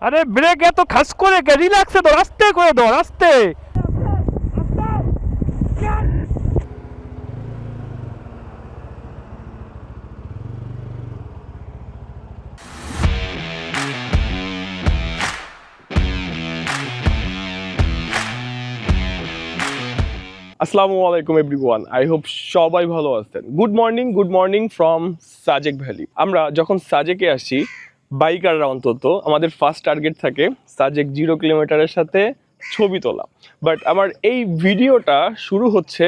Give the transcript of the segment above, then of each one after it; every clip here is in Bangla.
আরে ব্রেক এত খাস করে কে? রিল্যাক্সে দাও, আস্তে করে দাও, আস্তে। আসসালামু আলাইকুম এভরিওয়ান, আই হোপ সবাই ভালো আছেন। Good morning from Sajek valley. আমরা যখন সাজেকে আসি বাইকাররা অন্তত আমাদের ফার্স্ট টার্গেট থাকে সাজেক 0 কিলোমিটারের সাথে ছবি তোলা। বাট আমার এই ভিডিওটা শুরু হচ্ছে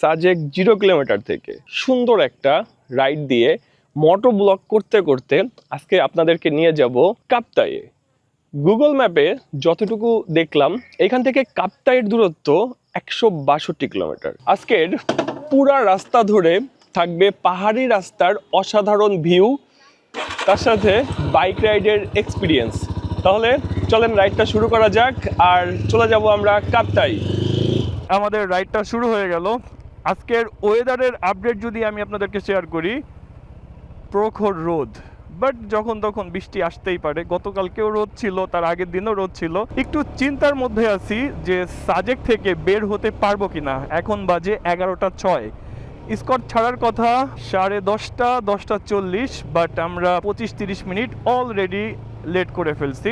সাজেক 0 কিলোমিটার থেকে সুন্দর একটা রাইড দিয়ে মোটো ব্লগ করতে করতে আজকে আপনাদেরকে নিয়ে যাব কাপ্তাইয়ে। গুগল ম্যাপে যতটুকু দেখলাম এখান থেকে কাপ্তাইয়ের দূরত্ব 162 কিলোমিটার। আজকের পুরা রাস্তা ধরে থাকবে পাহাড়ি রাস্তার অসাধারণ ভিউ, তার সাথে বাইক রাইডের এক্সপিরিয়েন্স। তাহলে চলেন রাইডটা শুরু করা যাক আর চলে যাব আমরা কাপ্তাই। আমাদের রাইডটা শুরু হয়ে গেল। আজকের ওয়েদারের আপডেট যদি আমি আপনাদেরকে শেয়ার করি, প্রখর রোদ, বাট যখন তখন বৃষ্টি আসতেই পারে। গতকালকেও রোদ ছিল, তার আগের দিনও রোদ ছিল। একটু চিন্তার মধ্যে আছি যে সাজেক থেকে বের হতে পারবো কিনা। এখন বাজে 11টা 6। স্কট ছাড়ার কথা 10:30, 10:40, বাট আমরা 25-30 মিনিট অলরেডি লেট করে ফেলছি।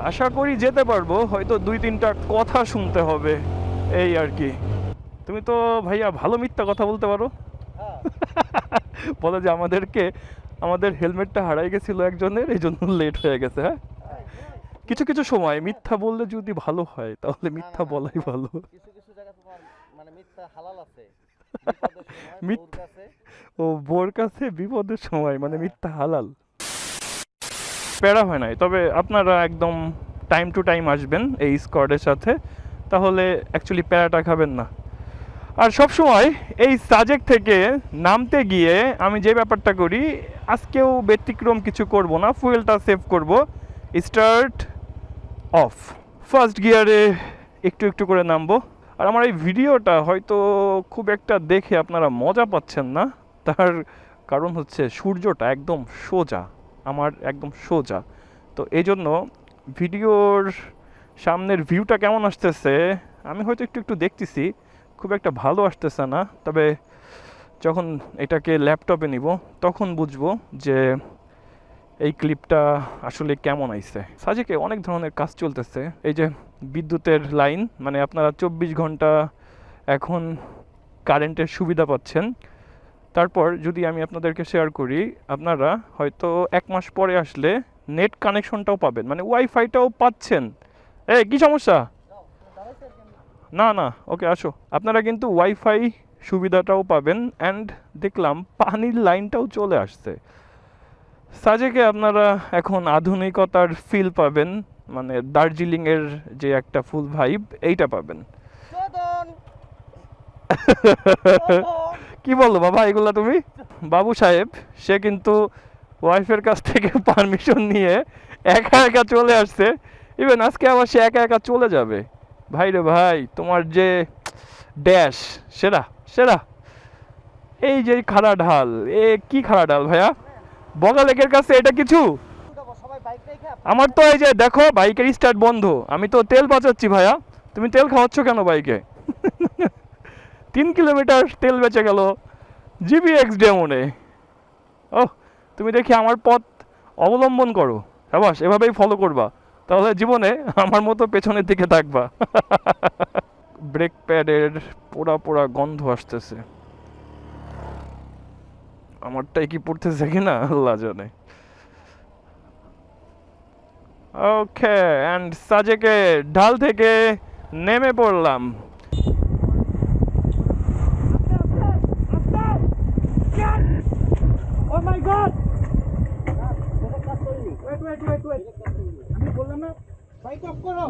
আশা করি যেতে পারবো, হয়তো 2-3টা কথা শুনতে হবে এই আর কি। তুমি তো ভাইয়া ভালো মিথ্যা কথা বলতে পারো। বলে যে আমাদের হেলমেটটা হারাই গেছিল একজনের, এই জন্য লেট হয়ে গেছে। হ্যাঁ, কিছু কিছু সময় মিথ্যা বললে যদি ভালো হয় তাহলে মিথ্যা বলাই ভালো। কিছু কিছু জায়গা তোমার মানে মিথ্যা হালাল আছে। ও বোর কাছে বিপদের সময় মানে মিথ্যা হালাল। প্যারা হয় নাই, তবে আপনারা একদম টাইম টু টাইম আসবেন এই স্কোয়াডের সাথে, তাহলে অ্যাকচুয়ালি প্যারাটা খাবেন না। আর সব সময় এই সাজেক থেকে নামতে গিয়ে আমি যে ব্যাপারটা করি, আজকেও ব্যতিক্রম কিছু করব না, ফুয়েলটা সেভ করব। স্টার্ট অফ, ফার্স্ট গিয়ারে একটু একটু করে নামবো। আর আমার এই ভিডিওটা হয়তো খুব একটা দেখে আপনারা মজা পাচ্ছেন না, তার কারণ হচ্ছে সূর্যটা একদম সোজা, আমার একদম সোজা। তো এই জন্য ভিডিওর সামনের ভিউটা কেমন আসতেছে আমি হয়তো একটু একটু দেখতেছি, খুব একটা ভালো আসতেছে না। তবে যখন এটাকে ল্যাপটপে নিব তখন বুঝবো যে এই ক্লিপটা আসলে কেমন আইছে। সাজেকে অনেক ধরনের কাজ চলতেছে, এই যে বিদ্যুতের লাইন, মানে আপনারা 24 ঘন্টা এখন কারেন্টের সুবিধা পাচ্ছেন। তারপর যদি আমি আপনাদেরকে শেয়ার করি, আপনারা হয়তো 1 মাস পরে আসলে নেট কানেকশনটাও পাবেন, মানে ওয়াইফাইটাও পাচ্ছেন। কি সমস্যা? না না, ওকে আসো। আপনারা কিন্তু ওয়াইফাই সুবিধাটাও পাবেন, অ্যান্ড দেখলাম পানির লাইনটাও চলে আসছে। সাজেকে আপনারা এখন আধুনিকতার ফিল পাবেন, মানে দার্জিলিংয়ের যে একটা ফুল ভাইব এইটা পাবেন। কি বলো বাবা এগুলা তুমি? বাবু সাহেব সে কিন্তু ওয়াইফের কাছ থেকে পারমিশন নিয়ে একা একা চলে আসছে। ইভেন আজকে আবার সে একা একা চলে যাবে। ভাই রে ভাই, তোমার যে ড্যাশ সেরা সেরা। এই যে খাড়া ঢাল, কি খাড়া ঢাল ভাইয়া? বগা লেকের কাছে এটা কিছু? আমার তো এই যে দেখো বাইকের স্টার্ট বন্ধ, আমি তো তেল বাঁচাচ্ছি ভাইয়া। তুমি তেল খাওয়াচ্ছ কেন বাইকে? 3 কিলোমিটার তেল বেঁচে গেল জিবিএক্স ডেমনে। ও, তুমি দেখি আমার পথ অবলম্বন করো, সাবাস, এভাবেই ফলো করবা, তাহলে জীবনে আমার মতো পেছনের দিকে থাকবা। ব্রেক প্যাডের পোড়া পোড়া গন্ধ আসতেছে, আমারটাই কি পড়তেছে কিনা আল্লাহ জানে। ওকে, অ্যান্ড সাজেকে ঢাল থেকে নেমে পড়লাম। Oh my god! Wait. আমি বললাম না বাইক অফ করো।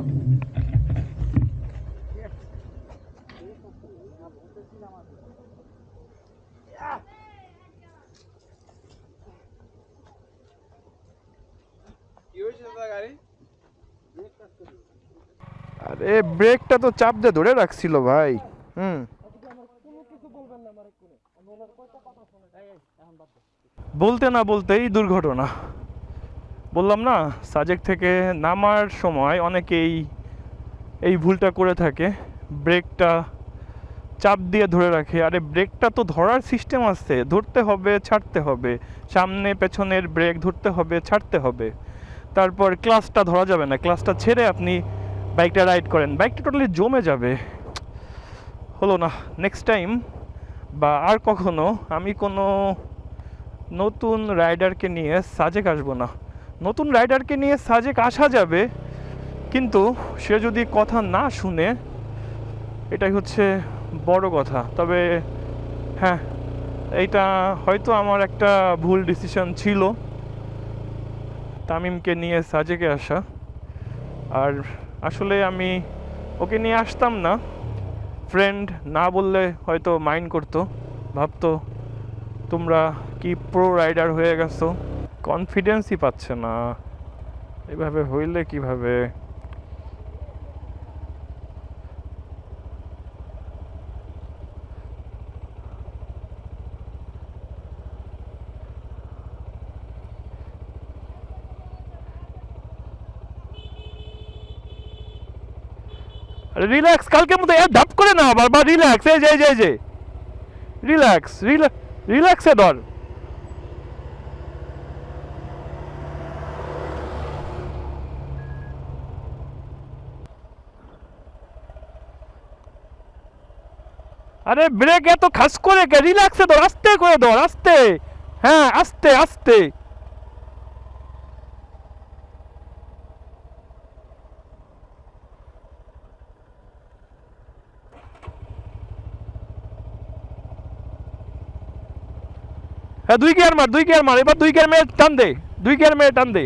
আরে ব্রেকটা তো চাপ দিয়ে ধরে রাখছিল ভাই। বলতে না বলতেই দুর্ঘটনা। বললাম না, সাজেক থেকে নামার সময় অনেকেই এই ভুলটা করে থাকে, ব্রেকটা চাপ দিয়ে ধরে রাখে। আরে ব্রেকটা তো ধরার সিস্টেম আছে, ধরতে হবে ছাড়তে হবে, সামনে পেছনের ব্রেক ধরতে হবে ছাড়তে হবে। তারপর ক্লাচটা ধরা যাবে না, ক্লাচটা ছেড়ে আপনি বাইকটা রাইড করেন, বাইকটা টোটালি জমে যাবে। হলো না। নেক্সট টাইম বা আর কখনো আমি কোনো নতুন রাইডারকে নিয়ে সাজেক আসবো না। নতুন রাইডারকে নিয়ে সাজেক আসা যাবে, কিন্তু সে যদি কথা না শুনে, এটাই হচ্ছে বড় কথা। তবে হ্যাঁ, এইটা হয়তো আমার একটা ভুল ডিসিশন ছিল তামিমকে নিয়ে সাজেকে আসা। আর আসলে আমি ওকে নিয়ে আসতাম না, ফ্রেন্ড না বললে হয়তো মাইন্ড করতো, ভাবতো তোমরা কি প্রো রাইডার হয়ে গেছো, কনফিডেন্সই পাচ্ছে না, এভাবে হইলে কিভাবে। রিল্যাক্স, কালকের মতো এর ধাপ করে না, বারবার রিল্যাক্স, এই যে এই যে এই যে রিল্যাক্স, রিল্যাক্সে ধর। আরে ব্রেক এত খাস করে কে, রিল্যাক্সে ধর, আস্তে করে ধর, আস্তে। হ্যাঁ, আস্তে আস্তে। হ্যাঁ, 2 গিয়ার মার, 2 গিয়ার মার, এবার 2 গিয়ার মেরে টান দে, 2 গিয়ার মেরে টান দে।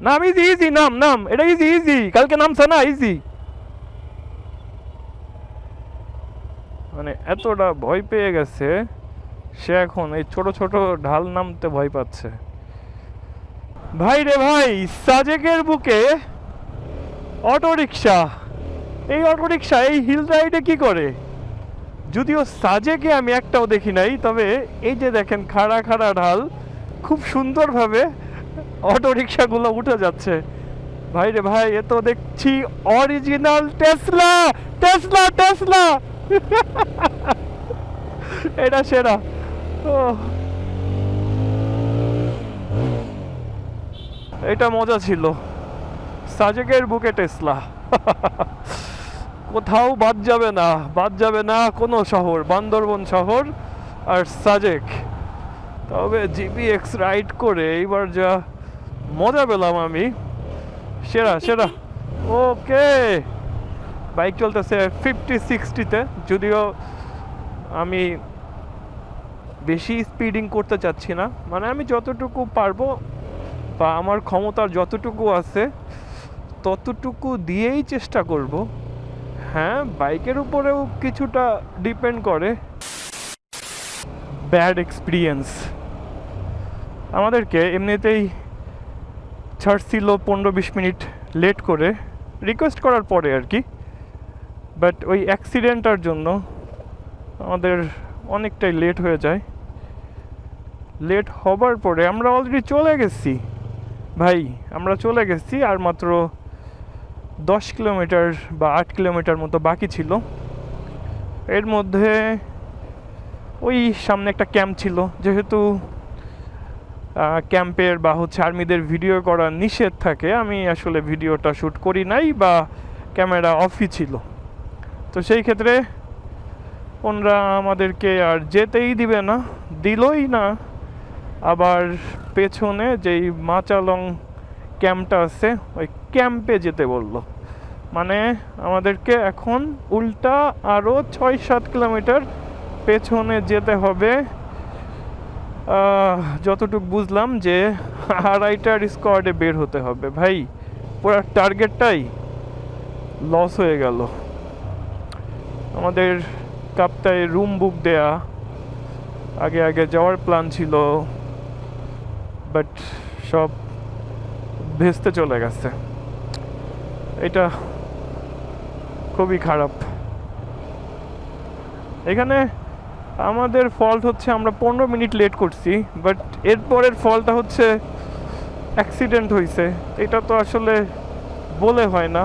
নাম, ইজি ইজি, নাম নাম, এটা ইজি ইজি, কালকে নামছে না, ইজি। মানে এতটা ভয় পেয়ে গেছে সে, এখন এই ছোট ছোট ঢাল নামতে ভয় পাচ্ছে। ভাই রে ভাই, সাজেকের বুকে অটো রিক্সা, এই অটো রিক্সা এই হিল রাইডে কি করে? যদিও সাজেকে আমি একটাও দেখি নাই, তবে এই যে দেখেন খাড়া খাড়া ঢাল, খুব সুন্দরভাবে অটো রিক্সাগুলো উঠে যাচ্ছে। ভাই রে ভাই, এ তো দেখছি অরিজিনাল টেসলা, টেসলা টেসলা। এটা সেরা। ও, এটা মজা ছিল, সাজেকের বুকে টেসলা। কোথাও বাদ যাবে না, বাদ যাবে না কোনো শহর, বান্দরবন শহর আর সাজেক। তবে জিবিএক্স রাইড করে এইবার যা মজা পেলাম আমি, সেরা সেরা। ওকে, বাইক চলতেছে 50-60-তে, যদিও আমি বেশি স্পিডিং করতে চাচ্ছি না, মানে আমি যতটুকু পারবো বা আমার ক্ষমতার যতটুকু আছে ততটুকু দিয়েই চেষ্টা করব। হ্যাঁ, বাইকের উপরেও কিছুটা ডিপেন্ড করে। ব্যাড এক্সপিরিয়েন্স, আমাদেরকে এমনিতেই ছাড়ছিল 15-20 মিনিট লেট করে, রিকোয়েস্ট করার পরে আর কি। বাট ওই অ্যাক্সিডেন্টটার জন্য আমাদের অনেকটাই লেট হয়ে যায়। লেট হবার পরে আমরা অলরেডি চলে গেছি ভাই, আমরা চলে গেছি, আর মাত্র 10 কিলোমিটার বা 8 কিলোমিটার মতো বাকি ছিল। এর মধ্যে ওই সামনে একটা ক্যাম্প ছিল, যেহেতু ক্যাম্পের বা হচ্ছে আর্মিদের ভিডিও করা নিষেধ থাকে, আমি আসলে ভিডিওটা শ্যুট করি নাই বা ক্যামেরা অফই ছিল। তো সেই ক্ষেত্রে ওনারা আমাদেরকে আর যেতেই দিবে না, দিলই না। আবার পেছনে যেই মাচালং ক্যাম্পটা আছে ওই ক্যাম্পে যেতে বললো, মানে আমাদেরকে এখন উল্টা আরও 6-7 কিলোমিটার পেছনে যেতে হবে। যতটুকু বুঝলাম যে 2:30টার স্কোয়াডে বের হতে হবে। ভাই, পুরো টার্গেটটাই লস হয়ে গেল। আমাদের কাপ্তায় রুম বুক দেয়া, আগে আগে যাওয়ার প্ল্যান ছিল, বাট সব ভেস্তে চলে গেছে। এটা খুবই খারাপ। এখানে আমাদের ফল্ট হচ্ছে আমরা 15 মিনিট লেট করছি, বাট এরপরের ফলটা হচ্ছে অ্যাক্সিডেন্ট হয়েছে। এটা তো আসলে বলে হয় না।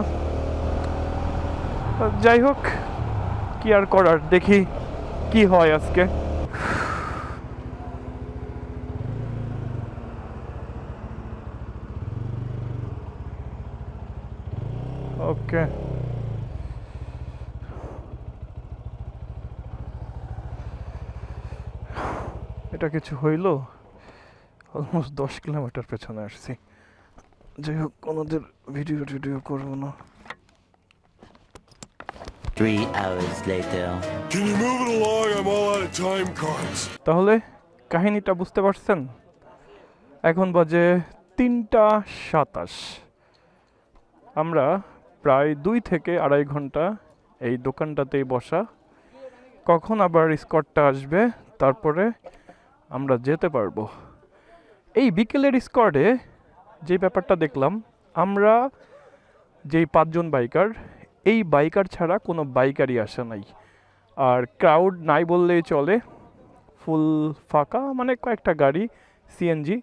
যাই হোক, কি আর করার, দেখি কি হয় আজকে। ওকে, এটা কিছু হইল? অলমোস্ট 10 কিলোমিটার পেছনে আসছি। যাই হোক, ওনাদের ভিডিও করবো না। 3 hours later. Can you move it along? I'm all out of time cards. তাহলে কাহিনীটা বুঝতে পারছেন? এখন বাজে 3টা 27। আমরা প্রায় 2 থেকে আড়াই ঘন্টা এই দোকানটাতেই বসা। কখন আবার স্কটটা আসবে, তারপরে আমরা যেতে পারবো। এই বিকেলের স্কোয়াডে যে ব্যাপারটা দেখলাম, আমরা যেই 5 জন বাইকার, এই বাইকার ছাড়া কোনো বাইকারই আসে নাই। আর ক্রাউড নাই বললেই চলে, ফুল ফাঁকা, মানে কয়েকটা গাড়ি সিএনজি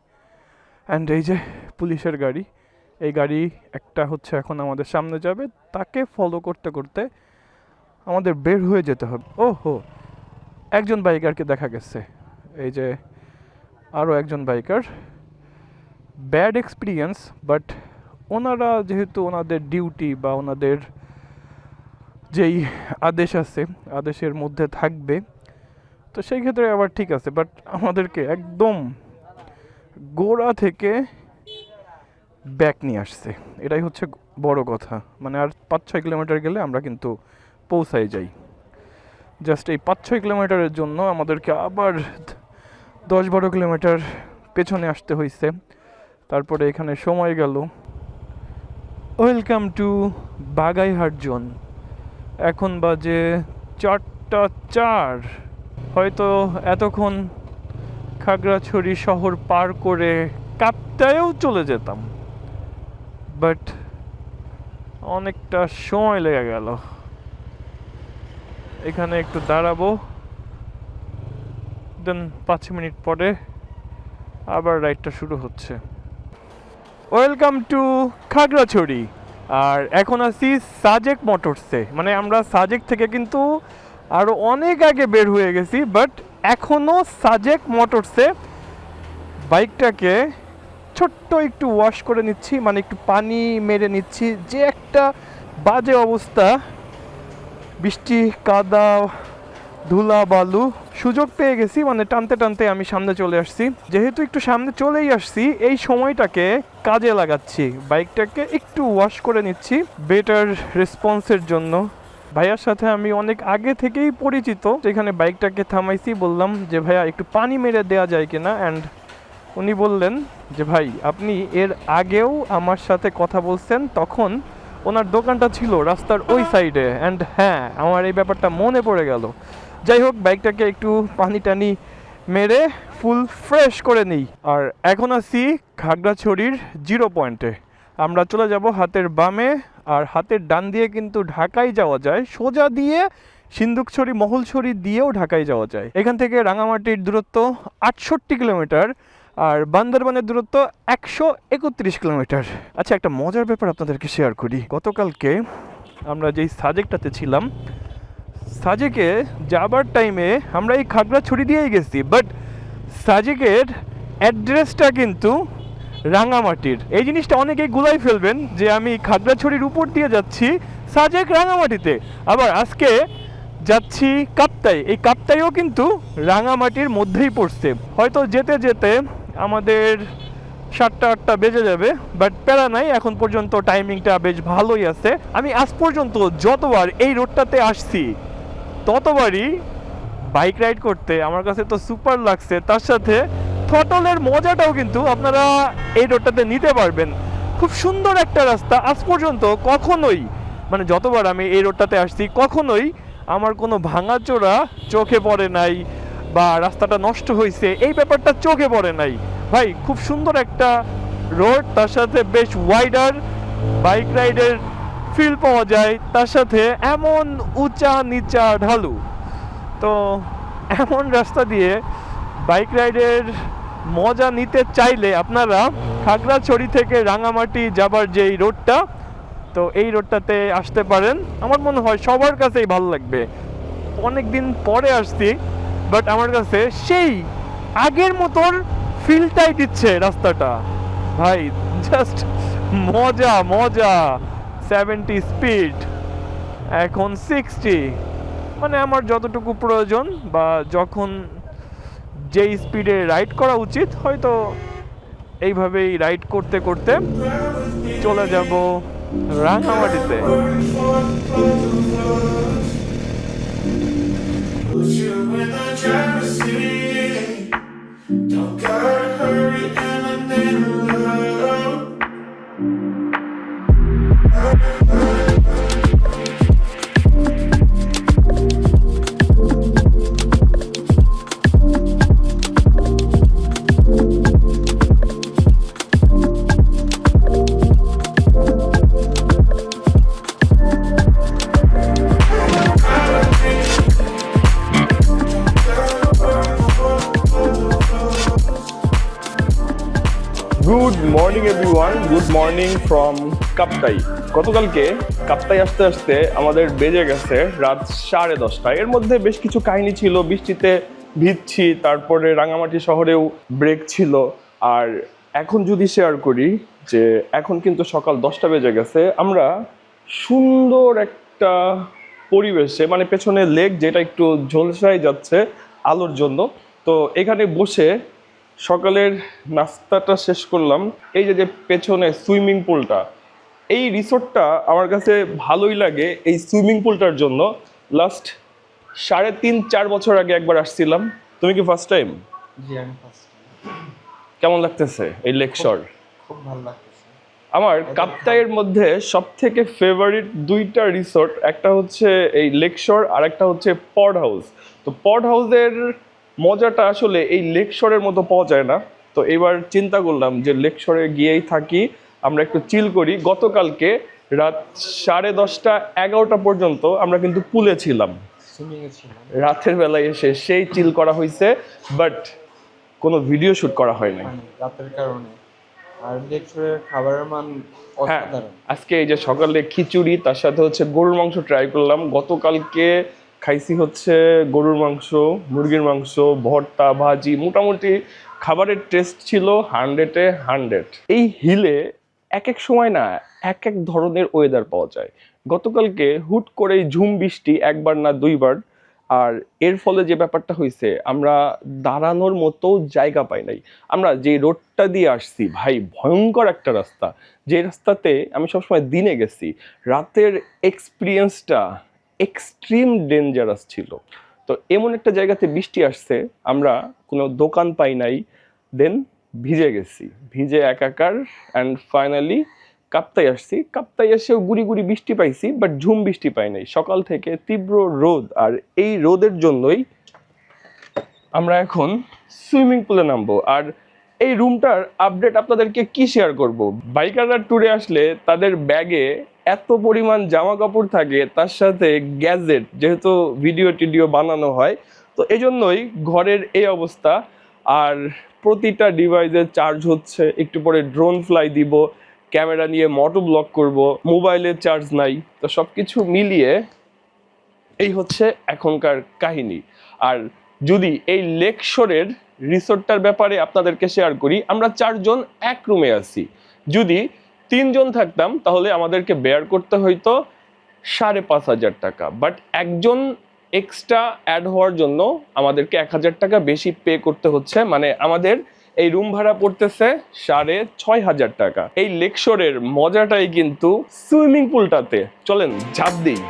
অ্যান্ড এই যে পুলিশের গাড়ি। এই গাড়ি একটা হচ্ছে এখন আমাদের সামনে যাবে, তাকে ফলো করতে করতে আমাদের বের হয়ে যেতে হবে। ওহো, একজন বাইকারকে দেখা গেছে, এই যে আরও একজন বাইকার। ব্যাড এক্সপিরিয়েন্স, বাট ওনারা যেহেতু ওনাদের ডিউটি বা ওনাদের যেই আদেশ আছে আদেশের মধ্যে থাকবে, তো সেই ক্ষেত্রে আবার ঠিক আছে। বাট আমাদেরকে একদম গোড়া থেকে ব্যাক নিয়ে আসছে, এটাই হচ্ছে বড় কথা। মানে আর 5-6 কিলোমিটার গেলে আমরা কিন্তু পৌঁছাই যাই। জাস্ট এই 5-6 কিলোমিটারের জন্য আমাদেরকে আবার 10-12 কিলোমিটার পেছনে আসতে হয়েছে। তারপরে এখানে সময় গেল। Welcome to Bagaihat zone. এখন বাজে 4টা 4। হয়তো এতক্ষণ খাগড়াছড়ি শহর পার করে কাপ্তাইও চলে যেতাম, বাট অনেকটা সময় লেগে গেল। এখানে একটু দাঁড়াবো, দেন 5 মিনিট পরে আবার রাইডটা শুরু হচ্ছে। Welcome to Khagrachari. আর এখন আছি সাজেক মোটরসে। মানে আমরা সাজেক থেকে কিন্তু আরও অনেক আগে বের হয়ে গেছি, বাট এখনও সাজেক মোটরসে বাইকটাকে ছোট্ট একটু ওয়াশ করে নিচ্ছি, মানে একটু পানি মেরে নিচ্ছি। যে একটা বাজে অবস্থা, বৃষ্টি, কাদা, ধুলা, বালু, সুযোগ পেয়ে গেছি, মানে টানতে টানতে আমি সামনে চলে আসছি। যেহেতু একটু সামনে চলেই আসছি, এই সময়টাকে কাজে লাগাচ্ছি, বাইকটাকে একটু ওয়াশ করে নিচ্ছি বেটার রেসপন্সের জন্য। ভাইয়ার সাথে আমি অনেক আগে থেকেই পরিচিত, যেখানে বাইকটাকে থামাইছি, বললাম যে ভাইয়া একটু পানি মেরে দেওয়া যায় কিনা, অ্যান্ড উনি বললেন যে ভাই আপনি এর আগেও আমার সাথে কথা বলছেন, তখন ওনার দোকানটা ছিল রাস্তার ওই সাইডে। অ্যান্ড হ্যাঁ, আমার এই ব্যাপারটা মনে পড়ে গেল। যাই হোক, বাইকটাকে একটু পানি টানি মেরে ফুল ফ্রেশ করে নিই। আর এখন আছি খাগড়াছড়ির 0 পয়েন্টে। আমরা চলে যাব হাতের বামে, আর হাতের ডান দিয়ে কিন্তু ঢাকায় যাওয়া যায়, সোজা দিয়ে সিন্দুকছড়ি, মহলছড়ি দিয়েও ঢাকায় যাওয়া যায়। এখান থেকে রাঙামাটির দূরত্ব 68 কিলোমিটার, আর বান্দরবানের দূরত্ব 131 কিলোমিটার। আচ্ছা, একটা মজার ব্যাপার আপনাদেরকে শেয়ার করি। গতকালকে আমরা যেই সাজেকটাতে ছিলাম, সাজেকে যাবার টাইমে আমরা এই খাগড়াছড়ি দিয়েই গেছি, বাট সাজেকের অ্যাড্রেসটা কিন্তু রাঙামাটির। এই জিনিসটা অনেকেই গুলাই ফেলবেন যে আমি খাগড়াছড়ির উপর দিয়ে যাচ্ছি সাজেক রাঙামাটিতে, আবার আজকে যাচ্ছি কাপ্তাই। এই কাপ্তাইও কিন্তু রাঙামাটির মধ্যেই পড়ছে। হয়তো যেতে যেতে আমাদের 7টা-8টা বেজে যাবে, বাট প্যারা নাই, এখন পর্যন্ত টাইমিংটা বেশ ভালোই আছে। আমি আজ পর্যন্ত যতবার এই রোডটাতে আসছি, ততবারই বাইক রাইড করতে আমার কাছে তো সুপার লাগছে। তার সাথে থটলের মজাটাও কিন্তু আপনারা এই রোডটাতে নিতে পারবেন। খুব সুন্দর একটা রাস্তা। আজ পর্যন্ত কখনোই, মানে যতবার আমি এই রোডটাতে আসছি, কখনোই আমার কোনো ভাঙাচোরা চোখে পড়ে নাই, বা রাস্তাটা নষ্ট হয়েছে এই ব্যাপারটা চোখে পড়ে নাই। ভাই, খুব সুন্দর একটা রোড, তার সাথে বেশ ওয়াইডার বাইক রাইডের ফিল পাওয়া যায়, তার সাথে এমন উঁচা নিচা ঢালু। তো এমন রাস্তা দিয়ে বাইক রাইডের মজা নিতে চাইলে আপনারা খাগড়াছড়ি থেকে রাঙামাটি যাবার যেই রোডটা, তো এই রোডটাতে আসতে পারেন। আমার মনে হয় সবার কাছেই ভালো লাগবে। অনেক দিন পরে আসছি, বাট আমার কাছে সেই আগের মতোর ফিলটাই দিচ্ছে রাস্তাটা। ভাই জাস্ট মজা মজা। 70 স্পিড, এখন 60, মানে আমার যতটুকু প্রয়োজন বা যখন যেই স্পিডে রাইড করা উচিত, হয়তো এইভাবেই রাইড করতে করতে চলে যাব রাঙামাটিতে। Good morning everyone, good morning from Kaptai. গতকালকে কাপ্তাই আসতে আসতে আমাদের বেজে গেছে রাত 10:30। এর মধ্যে বেশ কিছু কাহিনী ছিল, বৃষ্টিতে ভিজছি, তারপরে রাঙামাটি শহরেও ব্রেক ছিল। আর এখন যদি শেয়ার করি যে এখন কিন্তু সকাল 10টা বেজে গেছে, আমরা সুন্দর একটা পরিবেশে, মানে পেছনে লেক যেটা একটু ঝলসায় যাচ্ছে আলোর জন্য, তো এখানে বসে সকালের নাস্তাটা শেষ করলাম। এই যে পেছনে সুইমিং পুলটা, এই রিসোর্টটা আমার কাছে ভালোই লাগে এই সুইমিং পুলটার জন্য। লাস্ট 3.5-4 বছর আগে একবার আসছিলাম। তুমি কি ফার্স্ট টাইম? জি, আমি ফার্স্ট। কেমন লাগতেছে এই লেকশর? খুব ভালো লাগতেছে। আমার কাপ্তাইয়ের মধ্যে সব থেকে ফেভারিট 2টা রিসোর্ট, একটা হচ্ছে এই লেকশর আর একটা হচ্ছে পড হাউস। তো পড হাউসের মজাটা আসলে এই লেকশরের মতো পাওয়া যায় না। তো এবার চিন্তা করলাম যে লেকশরে গিয়েই থাকি, আমরা একটু চিল করি। গতকালকে রাত 10:30-11টা পর্যন্ত আমরা কিন্তু পুলে ছিলাম, রাতের বেলায় এসে সেই চিল করা হয়েছে, বাট কোনো ভিডিও শ্যুট করা হয় নাই রাতের কারণে। আর লেকশরের খাবারের মান অসাধারণ। আজকে এই যে সকালে খিচুড়ি, তার সাথে হচ্ছে গরুর মাংস ট্রাই করলাম। গতকালকে খাইছি হচ্ছে গরুর মাংস, মুরগির মাংস, ভর্তা, ভাজি, মোটামুটি খাবারের টেস্ট ছিল 100-এ 100। এই হিলে এক এক সময় না এক এক ধরনের ওয়েদার পাওয়া যায়। গতকালকে হুট করেই ঝুম বৃষ্টি, একবার না দুইবার। আর এর ফলে যে ব্যাপারটা হয়েছে, আমরা দাঁড়ানোর মতো জায়গা পাই নাই। আমরা যে রোডটা দিয়ে আসছি ভাই, ভয়ঙ্কর একটা রাস্তা, যে রাস্তাতে আমি সবসময় দিনে গেছি। রাতের এক্সপিরিয়েন্সটা এক্সট্রিম ডেঞ্জারাস ছিল। তো এমন একটা জায়গাতে বৃষ্টি আসছে, আমরা কোনো দোকান পাই নাই, দেন ভিজে গেছি, ভিজে একাকার। অ্যান্ড ফাইনালি কাপ্তাই আসছি। কাপ্তাই এসেও গুড়ি গুড়ি বৃষ্টি পাইছি, বাট ঝুম বৃষ্টি পাই নাই। সকাল থেকে তীব্র রোদ, আর এই রোদের জন্যই আমরা এখন সুইমিং পুলে নামবো। আর এই রুমটার আপডেট আপনাদেরকে কি শেয়ার করব? বাইকাররা ট্যুরে আসলে তাদের ব্যাগে এত পরিমাণ জামা কাপড় থাকে, তার সাথে গ্যাজেট, যেহেতু ভিডিও টিডিও বানানো হয়, তো এই জন্যই ঘরের এই অবস্থা। আর প্রতিটা ডিভাইসে চার্জ হচ্ছে, একটু পরে ড্রোন ফ্লাই দিব, ক্যামেরা নিয়ে মোটো ব্লগ করব, মোবাইলে চার্জ নাই। তো সব কিছু মিলিয়ে এই হচ্ছে এখনকার কাহিনী। আর যদি এই লেকশোরের রিসোর্টটার ব্যাপারে আপনাদেরকে শেয়ার করি, আমরা 4 জন এক রুমে আছি। যদি 3 জন থাকতাম তাহলে আমাদেরকে বেয়ার করতে হইতো 5,500 টাকা, বাট একজন এক্সট্রা অ্যাড হওয়ার জন্য আমাদেরকে 1,000 টাকা বেশি পে করতে হচ্ছে। মানে আমাদের এই রুম ভাড়া পড়তেছে 6,500 টাকা। এই লেকশোরের মজাটাই কিন্তু সুইমিং পুলটাতে। চলেন ঝাঁপ দিই।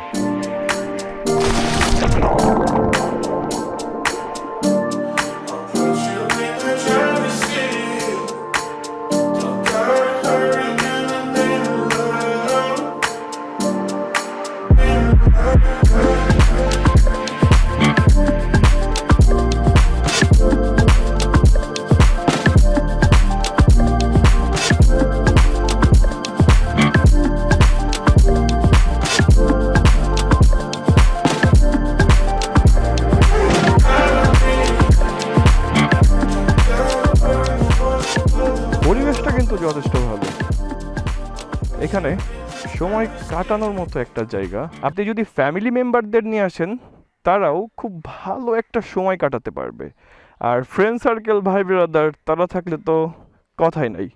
এখানে সময় কাটানোর মতো একটা জায়গা। আপনি যদি ফ্যামিলি মেম্বারদের নিয়ে আসেন, তারাও খুব ভালো একটা সময় কাটাতে পারবে। আর ফ্রেন্ড সার্কেল, ভাই ব্রাদার, তারা থাকলে তো কথাই নাই।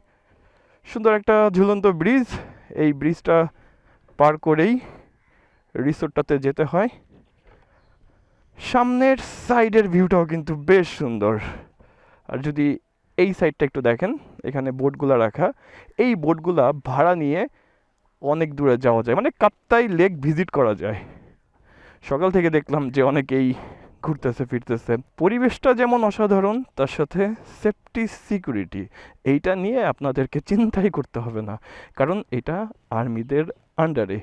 সুন্দর একটা ঝুলন্ত ব্রিজ, এই ব্রিজটা পার করেই রিসোর্টটাতে যেতে হয়। সামনের সাইডের ভিউটাও কিন্তু বেশ সুন্দর। আর যদি এই সাইডটা একটু দেখেন, এখানে বোটগুলা রাখা, এই বোটগুলা ভাড়া নিয়ে অনেক দূরে যাওয়া যায়, মানে কাপ্তাই লেক ভিজিট করা যায়। সকাল থেকে দেখলাম যে অনেকেই ঘুরতেছে ফিরতেছে। পরিবেশটা যেমন অসাধারণ, তার সাথে সেফটি সিকিউরিটি এইটা নিয়ে আপনাদেরকে চিন্তাই করতে হবে না, কারণ এটা আর্মিদের আন্ডারে।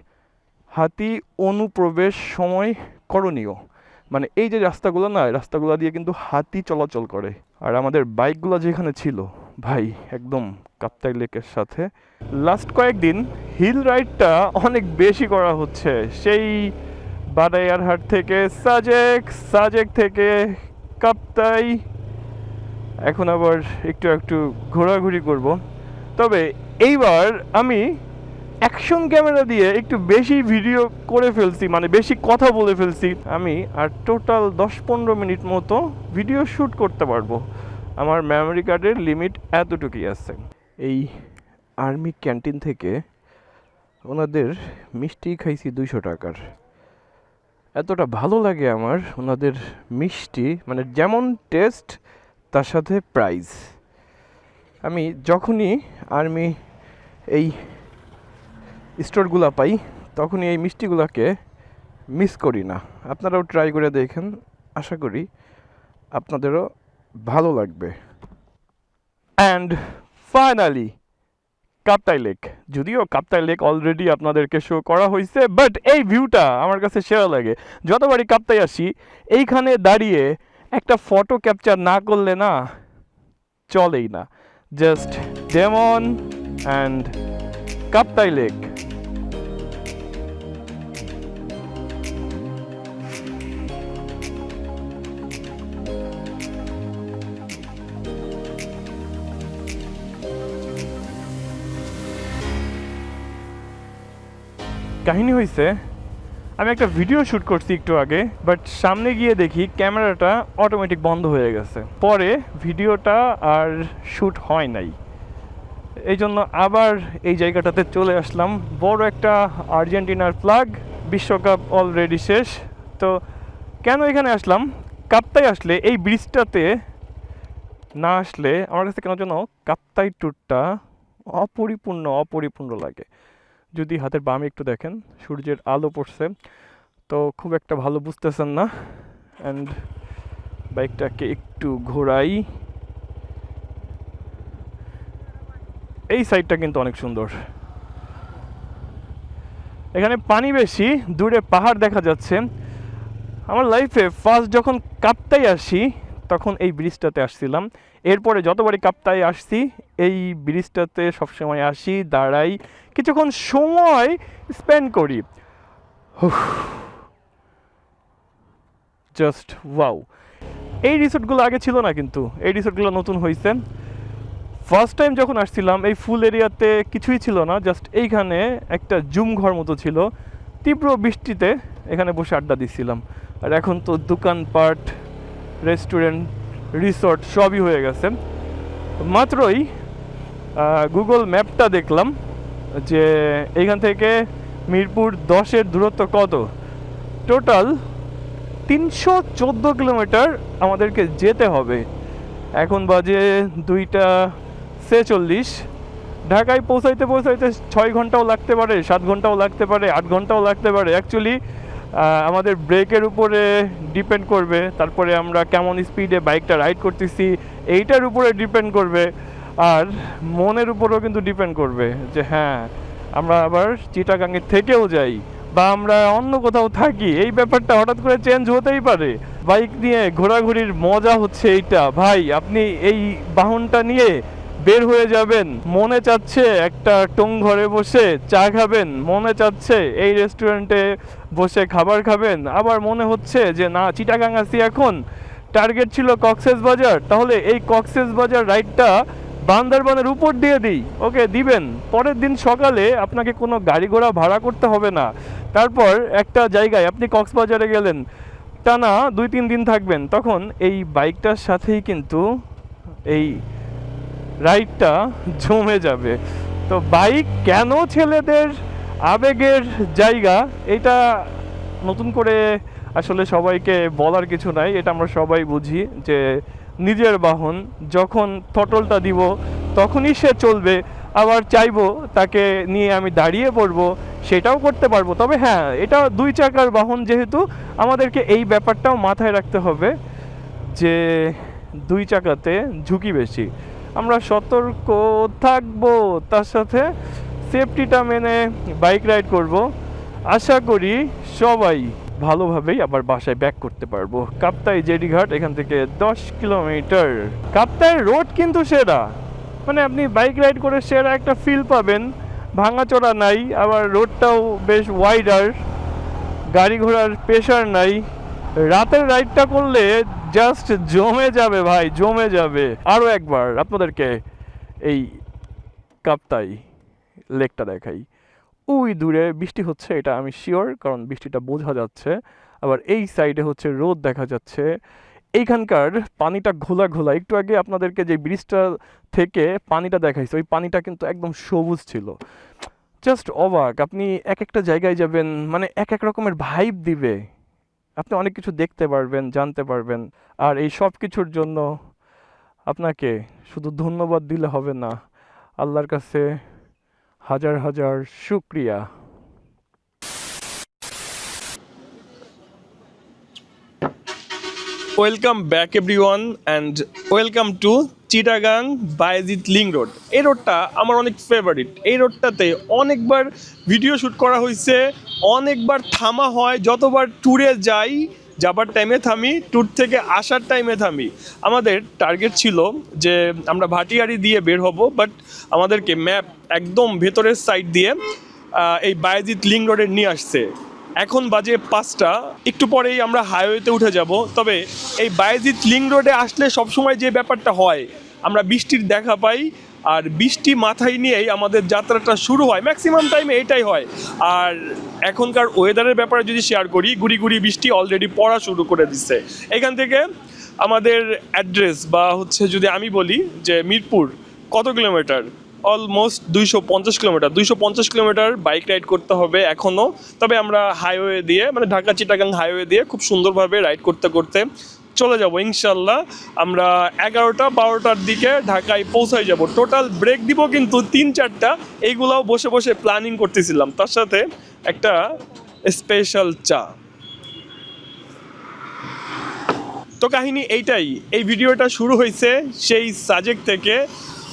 হাতি অনুপ্রবেশ সময় করণীয়, মানে এই যে রাস্তাগুলো না, রাস্তাগুলো দিয়ে কিন্তু হাতি চলাচল করে। আর আমাদের বাইকগুলো যেখানে ছিল, ভাই একদম কাপ্তাই লেকের সাথে। লাস্ট কয়েকদিন হিল রাইডটা অনেক বেশি করা হচ্ছে, সেই বাদাইয়ারহাট থেকে সাজেক, সাজেক থেকে কাপ্তাই, এখন আবার একটু একটু ঘোরাঘুরি করব। তবে এইবার আমি অ্যাকশন ক্যামেরা দিয়ে একটু বেশি ভিডিও করে ফেলছি, মানে বেশি কথা বলে ফেলছি। আমি আর টোটাল 10-15 মিনিট মতো ভিডিও শ্যুট করতে পারবো। আমার মেমোরি কার্ডের লিমিট এতটুকুই আছে। এই আর্মি ক্যান্টিন থেকে ওনাদের মিষ্টি খাইছি 200 টাকার। এতটা ভালো লাগে আমার ওনাদের মিষ্টি, মানে যেমন টেস্ট তার সাথে প্রাইস। আমি যখনই আর্মি এই স্টোরগুলা পাই, তখনই এই মিষ্টিগুলোকে মিস করি না। আপনারাও ট্রাই করে দেখেন, আশা করি আপনাদেরও ভালো লাগবে। And finally Kaptai lake. যদিও কাপ্তাই লেক অলরেডি আপনাদেরকে শো করা হয়েছে, বাট এই ভিউটা আমার কাছে সেরা লাগে। যতবারই কাপ্তাই আসি, এইখানে দাঁড়িয়ে একটা ফটো ক্যাপচার না করলে না চলেই না। Just demon and Kaptai lake. কাহিনী হয়েছে, আমি একটা ভিডিও শ্যুট করছি একটু আগে, বাট সামনে গিয়ে দেখি ক্যামেরাটা অটোমেটিক বন্ধ হয়ে গেছে। পরে ভিডিওটা আর শ্যুট হয় নাই, এই জন্য আবার এই জায়গাটাতে চলে আসলাম। বড় একটা আর্জেন্টিনার ফ্ল্যাগ, বিশ্বকাপ অলরেডি শেষ। তো কেন এখানে আসলাম, কাপ্তাই আসলে এই ব্রিজটাতে না আসলে আমার কাছে কেন যেন কাপ্তাই ট্যুরটা অপরিপূর্ণ লাগে। যদি হাতের বামে একটু দেখেন, সূর্যের আলো পড়ছে, তো খুব একটা ভালো বুঝতেছেন না। অ্যান্ড বাইকটাকে একটু ঘোরাই। এই সাইডটা কিন্তু অনেক সুন্দর, এখানে পানি বেশি, দূরে পাহাড় দেখা যাচ্ছে। আমার লাইফে ফার্স্ট যখন কাপ্তাই আসি, তখন এই ব্রিজটাতে আসছিলাম। এরপরে যতবারই কাপ্তাই আসছি, এই ব্রিজটাতে সবসময় আসি, দাঁড়াই, কিছুক্ষণ সময় স্পেন্ড করি। Just wow. এই রিসোর্টগুলো আগে ছিল না, কিন্তু এই রিসোর্টগুলো নতুন হয়েছে। ফার্স্ট টাইম যখন আসছিলাম, এই ফুল এরিয়াতে কিছুই ছিল না, জাস্ট এইখানে একটা জুম ঘর মতো ছিল। তীব্র বৃষ্টিতে এখানে বসে আড্ডা দিচ্ছিলাম। আর এখন তো দোকানপাট, রেস্টুরেন্ট, রিসোর্ট সবই হয়ে গেছে। মাত্রই গুগল ম্যাপটা দেখলাম যে এইখান থেকে মিরপুর 10-এর দূরত্ব কত। টোটাল 314 কিলোমিটার আমাদেরকে যেতে হবে। এখন বাজে 2:46। ঢাকায় পৌঁছাইতে 6 ঘন্টাও লাগতে পারে, 7 ঘন্টাও লাগতে পারে, 8 ঘন্টাও লাগতে পারে। অ্যাকচুয়ালি আমাদের ব্রেকের উপরে ডিপেন্ড করবে, তারপরে আমরা কেমন স্পিডে বাইকটা রাইড করতেছি এইটার উপরে ডিপেন্ড করবে, আর মনের উপরেও কিন্তু ডিপেন্ড করবে যে হ্যাঁ আমরা আবার চিটাগাঙের থেকেও যাই বা আমরা অন্য কোথাও থাকি, এই ব্যাপারটা হঠাৎ করে চেঞ্জ হতেই পারে। বাইক নিয়ে ঘোরাঘুরির মজা হচ্ছে এইটা। ভাই আপনি এই বাহনটা নিয়ে বের হয়ে যাবেন, মনে চাচ্ছে একটা টং ঘরে বসে চা খাবেন, মনে চাচ্ছে এই রেস্টুরেন্টে বসে খাবার খাবেন, আবার মনে হচ্ছে যে না চিটাগাং আছি এখন, টার্গেট ছিল কক্সবাজার, তাহলে এই কক্সবাজার রাইডটা বান্দরবানের উপর দিয়ে দিই, ওকে দিবেন। পরের দিন সকালে আপনাকে কোনো গাড়ি ঘোড়া ভাড়া করতে হবে না। তারপর একটা জায়গায় আপনি কক্সবাজারে গেলেন, টানা 2-3 দিন থাকবেন, তখন এই বাইকটার সাথেই কিন্তু এই রাইডটা জমে যাবে। তো বাইক কেন ছেলেদের আবেগের জায়গা, এটা নতুন করে আসলে সবাইকে বলার কিছু নাই, এটা আমরা সবাই বুঝি যে নিজের বাহন, যখন থটলটা দিব তখনই সে চলবে, আবার চাইবো তাকে নিয়ে আমি দাঁড়িয়ে পড়বো সেটাও করতে পারবো। তবে হ্যাঁ, এটা 2 চাকার বাহন যেহেতু আমাদেরকে এই ব্যাপারটাও মাথায় রাখতে হবে যে 2 চাকাতে ঝুঁকি বেশি। আমরা সতর্ক থাকবো, তার সাথে সেফটিটা মেনে বাইক রাইড করব। আশা করি সবাই ভালোভাবেই আবার বাসায় ব্যাক করতে পারবো। কাপ্তাই জেডিঘাট এখান থেকে 10 কিলোমিটার। কাপ্তাই রোড কিন্তু সেরা, মানে আপনি বাইক রাইড করে সেরা একটা ফিল পাবেন, ভাঙাচোরা নাই, আবার রোডটাও বেশ ওয়াইডার, গাড়ি ঘোড়ার প্রেশার নাই। রাতের রাইডটা করলে জাস্ট জমে যাবে ভাই, জমে যাবে। আরও একবার আপনাদেরকে এই কাপ্তাই লেকটা দেখাই। ওই দূরে বৃষ্টি হচ্ছে, এটা আমি শিওর, কারণ বৃষ্টিটা বোঝা যাচ্ছে। আবার এই সাইডে হচ্ছে রোদ দেখা যাচ্ছে। এইখানকার পানিটা ঘোলা ঘোলা, একটু আগে আপনাদেরকে যে ব্রিজটা থেকে পানিটা দেখাইছে, ওই পানিটা কিন্তু একদম সবুজ ছিল। জাস্ট অবাক, আপনি এক একটা জায়গায় যাবেন, মানে এক এক রকমের ভাইব দিবে, আপনি অনেক কিছু দেখতে পারবেন, জানতে পারবেন। আর এই সব কিছুর জন্য আপনাকে শুধু ধন্যবাদ দিলে হবে না, আল্লাহর কাছে হাজার হাজার শুকরিয়া। Welcome back everyone and welcome to Chittagong Bayezid link road. এই রোডটা আমার অনেক ফেভারিট। এই রোডটাতে অনেকবার ভিডিও শ্যুট করা হয়েছে, অনেকবার থামা হয়, যতবার ট্যুরে যাই যাবার টাইমে থামি, ট্যুর থেকে আসার টাইমে থামি। আমাদের টার্গেট ছিল যে আমরা ভাটিয়ারি দিয়ে বের হব, বাট আমাদেরকে ম্যাপ একদম ভেতরের সাইড দিয়ে এই বায়েজিদ লিং রোডে নিয়ে আসছে। এখন বাজে 5টা, একটু পরেই আমরা হাইওয়েতে উঠে যাব। তবে এই বায়েজিদ লিং রোডে আসলে সবসময় যে ব্যাপারটা হয়, আমরা বৃষ্টির দেখা পাই, আর বৃষ্টি মাথায় নিয়েই আমাদের যাত্রাটা শুরু হয়, ম্যাক্সিমাম টাইমে এটাই হয়। আর এখনকার ওয়েদারের ব্যাপারে যদি শেয়ার করি, গুড়ি গুড়ি বৃষ্টি অলরেডি পড়া শুরু করে দিচ্ছে। এখান থেকে আমাদের অ্যাড্রেস বা হচ্ছে যদি আমি বলি যে মিরপুর কত kilometre, almost 250 kilometre. 250 kilometre bike ride করতে হবে এখনও। তবে আমরা হাইওয়ে দিয়ে, মানে ঢাকা চিটাগাং হাইওয়ে দিয়ে খুব সুন্দরভাবে রাইড করতে করতে চলে যাব ইনশাল্লাহ। আমরা 11টা-12টার দিকে ঢাকায় পৌঁছাই যাব। টোটাল ব্রেক দিব কিন্তু 3-4টা, এইগুলাও বসে বসে প্ল্যানিং করতেছিলাম, তার সাথে একটা স্পেশাল চা। তো কাহিনী এইটাই, এই ভিডিওটা শুরু হয়েছে সেই সাজেক থেকে,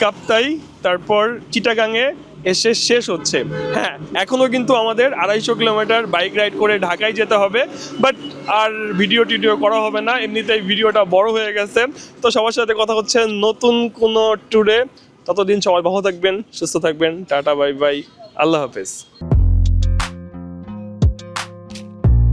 কাপ্তাই, তারপর চিটাগাংয়ে এসে শেষ হচ্ছে। হ্যাঁ, এখনও কিন্তু আমাদের 250 কিলোমিটার বাইক রাইড করে ঢাকায় যেতে হবে, বাট আর ভিডিও করা হবে না, এমনিতেই ভিডিওটা বড় হয়ে গেছে। তো সবার সাথে কথা হচ্ছে নতুন কোনো ট্যুরে। ততদিন সবাই ভালো থাকবেন, সুস্থ থাকবেন, টাটা বাই বাই, আল্লাহ হাফেজ।